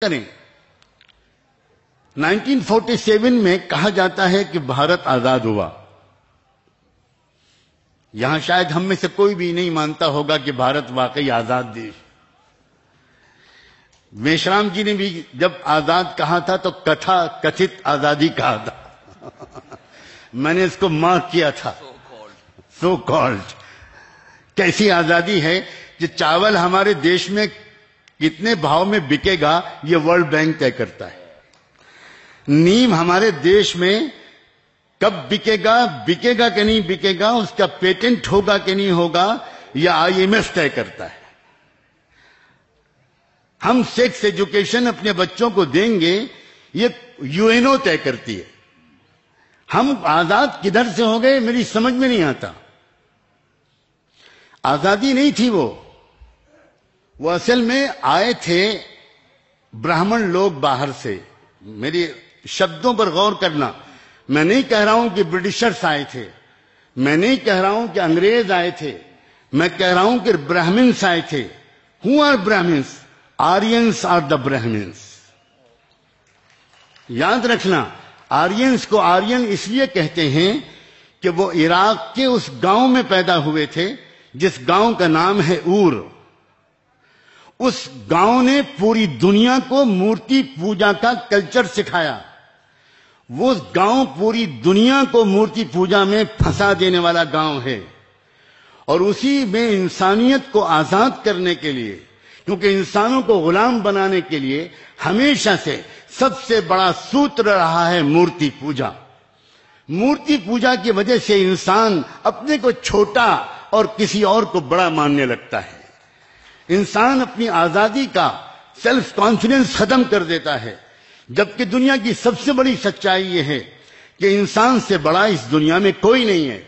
کریں. 1947 میں کہا جاتا ہے کہ بھارت آزاد ہوا. یہاں شاید ہم میں سے کوئی بھی نہیں مانتا ہوگا کہ بھارت واقعی آزاد دیش. میشرام جی نے بھی جب آزاد کہا تھا تو کتھت آزادی کہا تھا. میں نے اس کو مارک کیا تھا. So called. کیسی آزادی ہے کہ چاول ہمارے دیش میں کتنے بھاؤ میں بکے گا یہ ورلڈ بینک طے کرتا ہے. نیم ہمارے دیش میں کب بکے گا کہ نہیں بکے گا, اس کا پیٹنٹ ہوگا کہ نہیں ہوگا, یہ IMF طے کرتا ہے. ہم سیکس ایجوکیشن اپنے بچوں کو دیں گے یہ UNO طے کرتی ہے. ہم آزاد کدھر سے ہو گئے میری سمجھ میں نہیں آتا. آزادی نہیں تھی وہ اصل میں آئے تھے براہمن لوگ باہر سے. میری شبدوں پر غور کرنا. میں نہیں کہہ رہا ہوں کہ برٹشرز آئے تھے, میں نہیں کہہ رہا ہوں کہ انگریز آئے تھے, میں کہہ رہا ہوں کہ برہمنس آئے تھے. Who are Brahmins? Aryans are the Brahmins. یاد رکھنا, آرینس کو آرین اس لیے کہتے ہیں کہ وہ عراق کے اس گاؤں میں پیدا ہوئے تھے جس گاؤں کا نام ہے اور. اس گاؤں نے پوری دنیا کو مورتی پوجا کا کلچر سکھایا. وہ گاؤں پوری دنیا کو مورتی پوجا میں پھنسا دینے والا گاؤں ہے. اور اسی میں انسانیت کو آزاد کرنے کے لیے, کیونکہ انسانوں کو غلام بنانے کے لیے ہمیشہ سے سب سے بڑا سوتر رہا ہے مورتی پوجا. مورتی پوجا کی وجہ سے انسان اپنے کو چھوٹا اور کسی اور کو بڑا ماننے لگتا ہے. انسان اپنی آزادی کا سیلف کانفیڈنس ختم کر دیتا ہے. جبکہ دنیا کی سب سے بڑی سچائی یہ ہے کہ انسان سے بڑا اس دنیا میں کوئی نہیں ہے.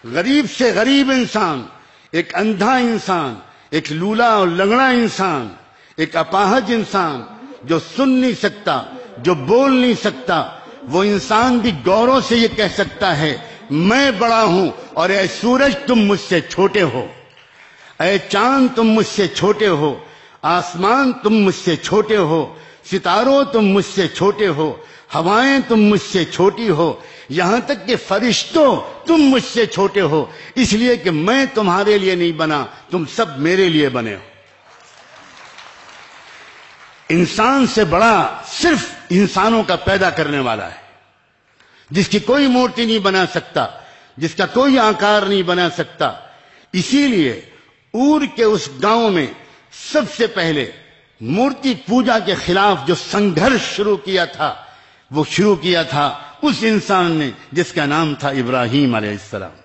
غریب سے غریب انسان, ایک اندھا انسان, ایک لولا اور لنگڑا انسان, ایک اپاہج انسان جو سن نہیں سکتا, جو بول نہیں سکتا, وہ انسان بھی گورو سے یہ کہہ سکتا ہے میں بڑا ہوں, اور اے سورج تم مجھ سے چھوٹے ہو, اے چاند تم مجھ سے چھوٹے ہو, آسمان تم مجھ سے چھوٹے ہو, ستاروں تم مجھ سے چھوٹے ہو, ہوائیں تم مجھ سے چھوٹی ہو, یہاں تک کہ فرشتوں تم مجھ سے چھوٹے ہو, اس لیے کہ میں تمہارے لیے نہیں بنا, تم سب میرے لیے بنے ہو. انسان سے بڑا صرف انسانوں کا پیدا کرنے والا ہے, جس کی کوئی مورتی نہیں بنا سکتا, جس کا کوئی آکار نہیں بنا سکتا. اسی لیے اور کے اس گاؤں میں سب سے پہلے مورتی پوجا کے خلاف جو سنگھرش شروع کیا تھا, وہ شروع کیا تھا اس انسان نے جس کا نام تھا ابراہیم علیہ السلام,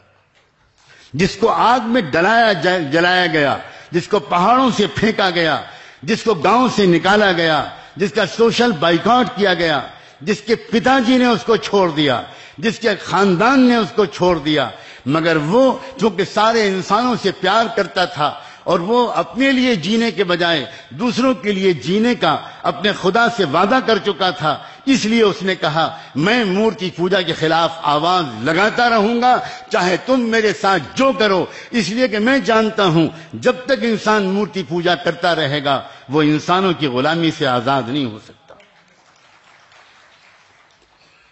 جس کو آگ میں جلایا گیا, جس کو پہاڑوں سے پھینکا گیا, جس کو گاؤں سے نکالا گیا, جس کا سوشل بائیکاٹ کیا گیا, جس کے پتا جی نے اس کو چھوڑ دیا, جس کے خاندان نے اس کو چھوڑ دیا. مگر وہ چونکہ سارے انسانوں سے پیار کرتا تھا اور وہ اپنے لیے جینے کے بجائے دوسروں کے لیے جینے کا اپنے خدا سے وعدہ کر چکا تھا, اس لیے اس نے کہا میں مورتی پوجا کے خلاف آواز لگاتا رہوں گا چاہے تم میرے ساتھ جو کرو, اس لیے کہ میں جانتا ہوں جب تک انسان مورتی پوجا کرتا رہے گا وہ انسانوں کی غلامی سے آزاد نہیں ہو سکتا.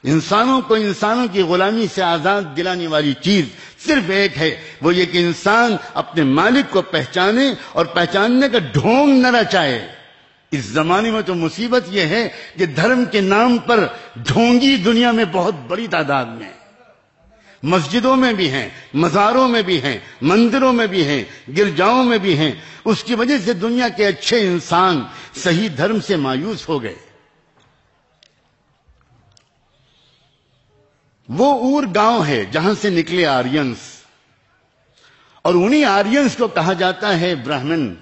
انسانوں کو انسانوں کی غلامی سے آزاد دلانے والی چیز صرف ایک ہے, وہ یہ کہ انسان اپنے مالک کو پہچانے اور پہچاننے کا ڈھونگ نہ رچائے. اس زمانے میں تو مصیبت یہ ہے کہ دھرم کے نام پر ڈھونگی دنیا میں بہت بڑی تعداد میں ہیں. مسجدوں میں بھی ہیں, مزاروں میں بھی ہیں, مندروں میں بھی ہیں, گرجاؤں میں بھی ہیں. اس کی وجہ سے دنیا کے اچھے انسان صحیح دھرم سے مایوس ہو گئے. وہ اور گاؤں ہے جہاں سے نکلے آرینس, اور انہی آرینس کو کہا جاتا ہے برہمن.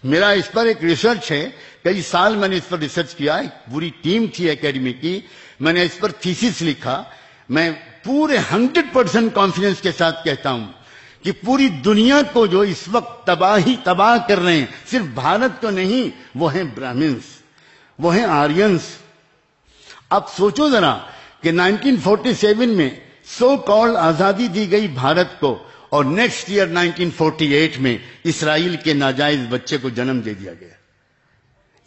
میرا اس پر ایک ریسرچ ہے, کئی سال میں نے اس پر ریسرچ کیا, ایک پوری ٹیم تھی اکیڈمی کی, میں نے اس پر تھیسس لکھا. میں پورے 100% کانفیڈنس کے ساتھ کہتا ہوں کہ پوری دنیا کو جو اس وقت تباہ کر رہے ہیں, صرف بھارت کو نہیں, وہ ہیں برہمنس, وہ ہیں آرینس. اب سوچو ذرا کہ 1947 میں سو کالڈ آزادی دی گئی بھارت کو, اور نیکسٹ ایئر 1948 میں اسرائیل کے ناجائز بچے کو جنم دے دیا گیا.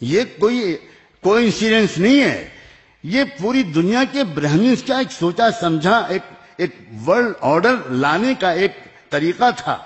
یہ کوئی کوئنسیڈنس نہیں ہے، یہ پوری دنیا کے برہمنز کا ایک سوچا سمجھا ایک ورلڈ آرڈر لانے کا ایک طریقہ تھا.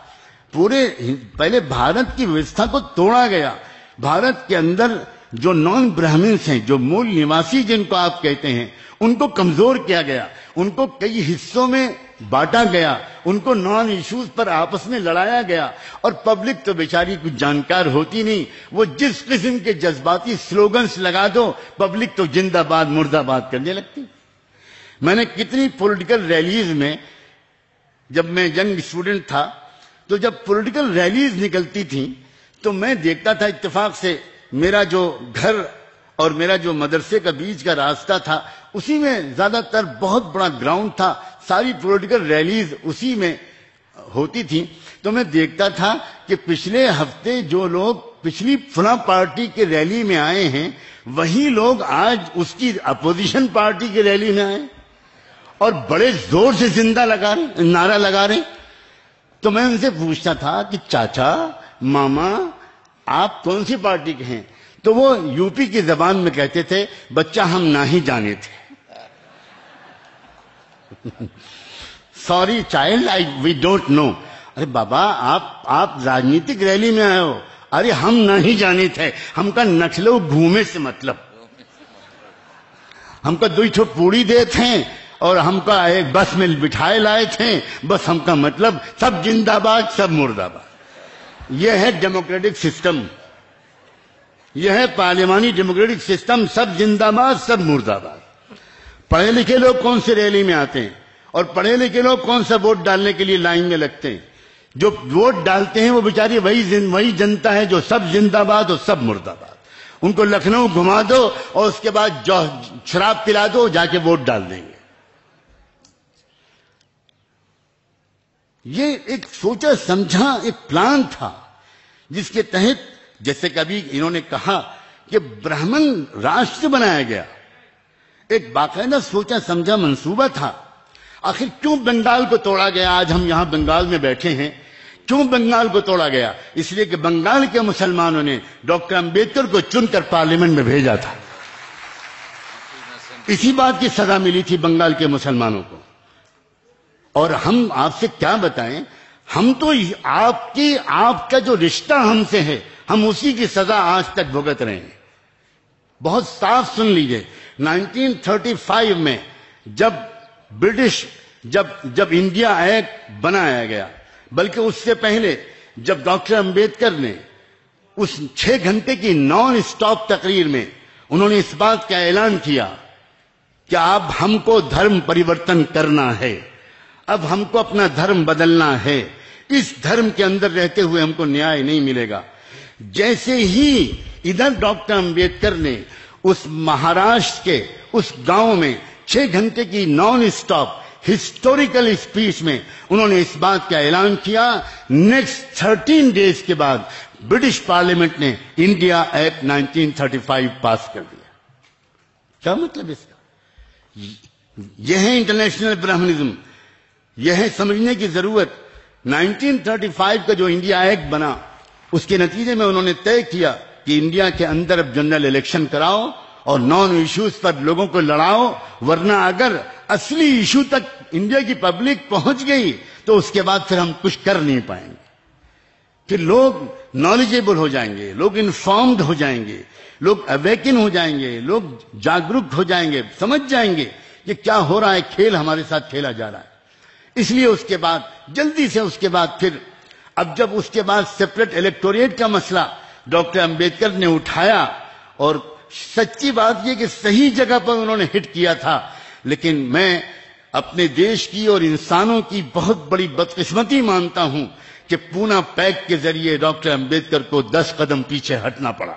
پہلے بھارت کی ویوستھا کو توڑا گیا. بھارت کے اندر جو نان برہمنز ہیں، جو مول نواسی جن کو آپ کہتے ہیں، ان کو کمزور کیا گیا، ان کو کئی حصوں میں بانٹا گیا، ان کو نان ایشوز پر آپس میں لڑایا گیا. اور پبلک تو بیچاری کچھ جانکار ہوتی نہیں، وہ جس قسم کے جذباتی سلوگنز لگا دو پبلک تو زندہ باد مردہ باد کرنے لگتی. میں نے کتنی پولیٹیکل ریلیز میں، جب میں ینگ اسٹوڈنٹ تھا تو جب پولیٹیکل ریلیز نکلتی تھیں تو میں دیکھتا تھا، اتفاق سے میرا جو گھر اور میرا جو مدرسے کا بیچ کا راستہ تھا اسی میں زیادہ تر بہت بڑا گراؤنڈ تھا، ساری پولیٹیکل ریلیز اسی میں ہوتی تھی. تو میں دیکھتا تھا کہ پچھلے ہفتے جو لوگ پچھلی فلاں پارٹی کے ریلی میں آئے ہیں وہی لوگ آج اس کی اپوزیشن پارٹی کی ریلی میں آئے اور بڑے زور سے نعرہ لگا رہے. تو میں ان سے پوچھتا تھا کہ چاچا، ماما، آپ کون سی پارٹی کے ہیں؟ تو وہ یو پی کی زبان میں کہتے تھے، بچہ ہم نہ ہی جانے تھے. Sorry child, we don't know. ارے بابا، آپ راجنیتک ریلی میں آئے ہو. ارے ہم نہ ہی جانے تھے، ہم کا نکلو گھومے سے مطلب، ہم کا 2 پوڑی دے تھے اور ہم کا ایک بس میں بٹھائے لائے تھے، بس ہم کا مطلب سب زندہ باد سب مردہ باد. یہ ہے ڈیموکریٹک سسٹم، یہ ہے پارلیمانی ڈیموکریٹک سسٹم، سب زندہ باد سب مردہ باد. پڑھے لکھے لوگ کون سے ریلی میں آتے ہیں اور پڑھے لکھے لوگ کون سا ووٹ ڈالنے کے لیے لائن میں لگتے ہیں؟ جو ووٹ ڈالتے ہیں وہ بیچاری وہی جنتا ہے جو سب زندہ باد اور سب مردہ باد. ان کو لکھنؤ گھما دو اور اس کے بعد شراب پلا دو، جا کے ووٹ ڈال دیں گے. یہ ایک سوچا سمجھا ایک پلان تھا جس کے تحت، جیسے کبھی انہوں نے کہا کہ برہمن راشٹر بنایا گیا، ایک باقاعدہ سوچا سمجھا منصوبہ تھا. آخر کیوں بنگال کو توڑا گیا؟ آج ہم یہاں بنگال میں بیٹھے ہیں. کیوں بنگال کو توڑا گیا؟ اس لیے کہ بنگال کے مسلمانوں نے ڈاکٹر امبیڈکر کو چن کر پارلیمنٹ میں بھیجا تھا. اسی بات کی سزا ملی تھی بنگال کے مسلمانوں کو. اور ہم آپ سے کیا بتائیں، ہم تو آپ کا جو رشتہ ہم سے ہے، ہم اسی کی سزا آج تک بھگت رہے ہیں. بہت صاف سن لیجئے، 1935 میں جب انڈیا ایکٹ بنایا گیا، بلکہ اس سے پہلے جب ڈاکٹر امبیڈکر نے اس 6 گھنٹے کی نان اسٹاپ تقریر میں انہوں نے اس بات کا اعلان کیا کہ اب ہم کو دھرم پریورتن کرنا ہے، اب ہم کو اپنا دھرم بدلنا ہے، اس دھرم کے اندر رہتے ہوئے ہم کو نیائے نہیں ملے گا. جیسے ہی ادھر ڈاکٹر امبیڈکر نے اس مہاراشٹر کے اس گاؤں میں 6 گھنٹے کی نان اسٹاپ ہسٹوریکل اسپیچ میں انہوں نے اس بات کا اعلان کیا، نیکسٹ 13 ڈیز کے بعد برٹش پارلیمنٹ نے انڈیا ایکٹ 1935 پاس کر دیا. کیا مطلب اس کا؟ یہ ہے انٹرنیشنل برہمنزم. یہ ہے سمجھنے کی ضرورت. 1935 کا جو انڈیا ایکٹ بنا، اس کے نتیجے میں انہوں نے طے کیا کہ انڈیا کے اندر اب جنرل الیکشن کراؤ اور نان ایشوز پر لوگوں کو لڑاؤ، ورنہ اگر اصلی ایشو تک انڈیا کی پبلک پہنچ گئی تو اس کے بعد پھر ہم کچھ کر نہیں پائیں گے. پھر لوگ نالجیبل ہو جائیں گے، لوگ انفارمڈ ہو جائیں گے، لوگ اویکن ہو جائیں گے، لوگ جاگرک ہو جائیں گے، سمجھ جائیں گے کہ کیا ہو رہا ہے، کھیل ہمارے ساتھ کھیلا جا رہا ہے. اس لیے اس کے بعد جلدی سے اس کے بعد پھر جب اس کے بعد سیپریٹ الیکٹوریٹ کا مسئلہ ڈاکٹر امبیڈکر نے اٹھایا، اور سچی بات یہ کہ صحیح جگہ پر انہوں نے ہٹ کیا تھا. لیکن میں اپنے دیش کی اور انسانوں کی بہت بڑی بدقسمتی مانتا ہوں کہ پونا پیکٹ کے ذریعے ڈاکٹر امبیڈکر کو 10 قدم پیچھے ہٹنا پڑا.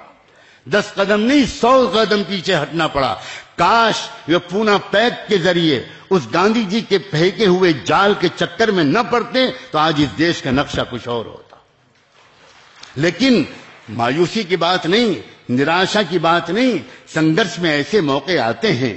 10 قدم نہیں، 100 قدم پیچھے ہٹنا پڑا. کاش یہ پونا پیکٹ کے ذریعے اس گاندھی جی کے پھینکے ہوئے جال کے چکر میں نہ پڑتے تو آج اس دیش کا نقشہ کچھ اور ہوتا. لیکن مایوسی کی بات نہیں، نراشا کی بات نہیں. سنگھرش میں ایسے موقع آتے ہیں